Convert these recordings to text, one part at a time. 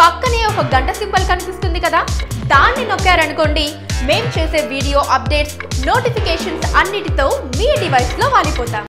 పక్కనే ఒక గంట సింబల్ కనిపిస్తుంది కదా, దాన్ని నొక్కారనుకోండి మేం చేసే వీడియో అప్డేట్స్, నోటిఫికేషన్స్ అన్నిటితో మీ డివైస్లో వాలిపోతాం.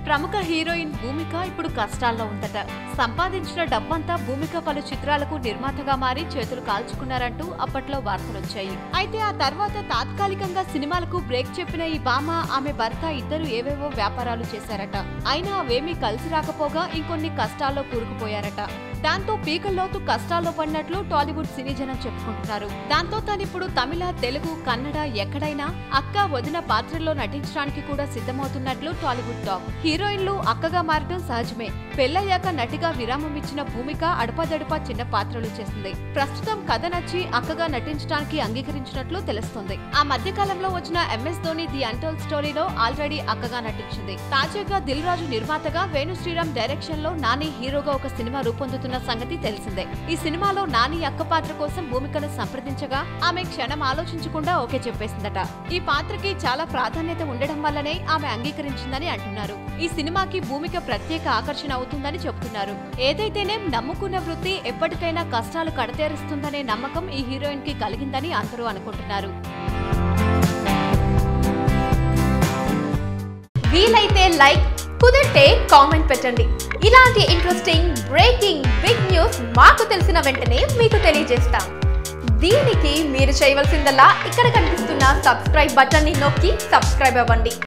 ప్రముఖ హీరోయిన్ భూమిక ఇప్పుడు కష్టాల్లో ఉందట. సంపాదించిన డబ్బంతా భూమిక పలు చిత్రాలకు నిర్మాతగా మారి చేతులు కాల్చుకున్నారంటూ అప్పట్లో వార్తలొచ్చాయి. అయితే ఆ తర్వాత తాత్కాలికంగా సినిమాలకు బ్రేక్ చెప్పిన ఈ భామ, ఆమె భర్త ఇద్దరు ఏవేవో వ్యాపారాలు చేశారట. అయినా అవేమీ కలిసి రాకపోగా ఇంకొన్ని కష్టాల్లో కూరుకుపోయారట. దాంతో పీకల్లోతు కష్టాల్లో పడినట్లు టాలీవుడ్ సినీ జనం చెప్పుకుంటున్నారు. దాంతో తానిప్పుడు తమిళ, తెలుగు, కన్నడ ఎక్కడైనా అక్క, వదిన పాత్రల్లో నటించడానికి కూడా సిద్ధమవుతున్నట్లు టాలీవుడ్ టాక్. హీరోయిన్లు అక్కగా మారడం సహజమే. పెళ్లయ్యాక నటిగా విరామం ఇచ్చిన భూమిక అడపాదడపా చిన్న పాత్రలు చేసింది. ప్రస్తుతం కథ నచ్చి అక్కగా నటించడానికి అంగీకరించినట్లు తెలుస్తోంది. ఆ మధ్య కాలంలో వచ్చిన MS ధోని ది అన్టోల్డ్ స్టోరీలో ఆల్రెడీ అక్కగా నటించింది. తాజాగా దిల్ రాజు నిర్మాతగా, వేణు శ్రీరామ్ డైరెక్షన్ లో నాని హీరోగా ఒక సినిమా రూపొందుతున్న సంగతి తెలిసిందే. ఈ సినిమాలో నాని అక్క పాత్ర కోసం భూమికను సంప్రదించగా ఆమె క్షణం ఆలోచించకుండా ఓకే చెప్పేసిందట. ఈ పాత్రకి చాలా ప్రాధాన్యత ఉండడం వల్లనే ఆమె అంగీకరించిందని అంటున్నారు. ఈ సినిమాకి భూమిక ప్రత్యేక ఆకర్షణ అవుతుందని చెబుతున్నారు. ఏదైతేనే నమ్ముకున్న వృత్తి ఎప్పటికైనా కష్టాలు కడతేరుస్తుందనే నమ్మకం ఈ హీరోయిన్ కి కలిగిందని అందరూ అనుకుంటున్నారు. వీలైతే లైక్, కుదిరితే కామెంట్ పెట్టండి. ఇలాంటి ఇంట్రెస్టింగ్, బ్రేకింగ్, బిగ్ న్యూస్ మాకు తెలిసిన వెంటనే మీకు తెలియజేస్తాం. దీనికి మీరు చేయవలసిందల్లా ఇక్కడ కనిపిస్తున్న సబ్స్క్రైబ్ బటన్ ని నొక్కి సబ్స్క్రైబ్ అవ్వండి.